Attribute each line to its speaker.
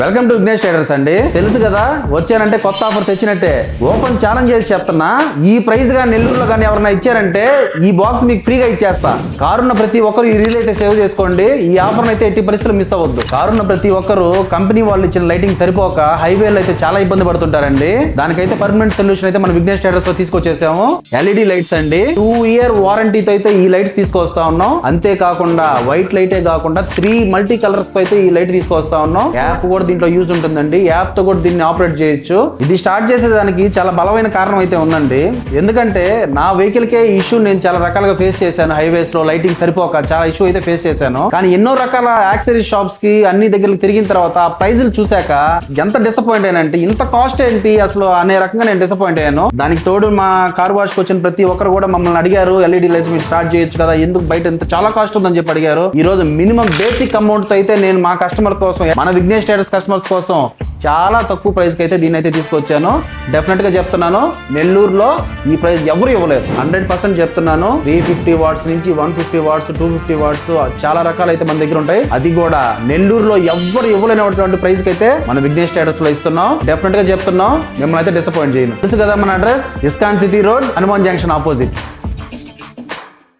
Speaker 1: Welcome to Vignesh traders అండి. తెలుసు కదా, వచ్చానంటే కొత్త ఆఫర్ తెచ్చినట్టే. ఓపెన్ ఛాలెంజ్ చేసి చెప్తున్నా, ఈ ప్రైస్ గా నెల్లూరులో కానీ ఎవరైనా ఇచ్చారంటే ఈ బాక్స్ మీకు ఫ్రీగా ఇచ్చేస్తా. కారున్న ప్రతి ఒక్కరు ఈ రీల్ అయితే సేవ్ చేసుకోండి. ఈ ఆఫర్ అయితే ఎట్టి పరిస్థితులు మిస్ అవ్వద్దు. కారున్న ప్రతి ఒక్కరు కంపెనీ వాళ్ళు ఇచ్చిన లైటింగ్ సరిపోక హైవేలో అయితే చాలా ఇబ్బంది పడుతుంటారండి. దానికైతే పర్మనెంట్ సొల్యూషన్ అయితే మన విఘ్నేష్ ట్రేడర్స్ లో తీసుకొచ్చేసాము. ఎల్ఈడి లైట్స్ అండి. 2 year వారంటీతో అయితే ఈ లైట్స్ తీసుకొస్తా ఉన్నాం. అంతేకాకుండా వైట్ లైటే కాకుండా 3 మల్టీ కలర్స్ తో అయితే ఈ లైట్ తీసుకొస్తా ఉన్నాం. యాప్ కూడా దీంట్లో యూజ్ ఉంటుందండి. యాప్ తో కూడా దీన్ని ఆపరేట్ చేయొచ్చు. ఇది స్టార్ట్ చేసేదానికి చాలా బలమైన కారణం అయితే ఉందండి. ఎందుకంటే నా వెహికల్ కే ఇష్యూ నేను చాలా రకాలుగా ఫేస్ చేశాను. హైవేస్ లో లైటింగ్ సరిపోక చాలా ఇష్యూ అయితే ఫేస్ చేశాను. కానీ ఎన్నో రకాల యాక్సెసరీ షాప్స్ కి అన్ని దగ్గరికి తిరిగిన తర్వాత ఆ ప్రైజులు చూశాక ఎంత డిసప్పాయింట్ అయ్యానంటే, ఇంత కాస్ట్ ఏంటి అసలు అనే రకంగా నేను డిసప్పాయింట్ అయ్యాను. దానికి తోడు మా కార్ వాష్ కి వచ్చిన ప్రతి ఒక్కరు కూడా మమ్మల్ని అడిగారు, ఎల్ఈడి లైట్స్ మీరు స్టార్ట్ చేయొచ్చు కదా, ఎందుకు బయట ఎంత చాలా కాస్ట్ ఉందని చెప్పి అడిగారు. ఈ రోజు మినిమం బేసిక్ అమౌంట్ తో అయితే నేను మా కస్టమర్ కోసం, మన విఘ్నేష్ ట్రేడర్స్ కస్టమర్స్ కోసం చాలా తక్కువ ప్రైస్ కి అయితే దీన్ని అయితే తీసుకొచ్చాను. డెఫినెట్ గా చెప్తున్నాను, నెల్లూరులో ఈ ప్రైస్ ఎవరు ఇవ్వలేదు. 100% చెప్తున్నాను. 350 వాట్స్ నుంచి 150 వాట్స్ 250 వాట్స్ చాలా రకాలు అయితే మన దగ్గర ఉంటాయి. అది కూడా నెల్లూరులో ఎవరు ఇవ్వలేనటువంటి ప్రైస్ కి అయితే మన విఘ్నేష్ ట్రేడర్స్ లో ఇస్తున్నాం. డెఫినెట్ గా చెప్తున్నాం, మిమ్మల్ని అయితే డిసప్పాయింట్ చేయను. తెలుసు కదా మన address, ISKCON city road, Hanuman junction opposite.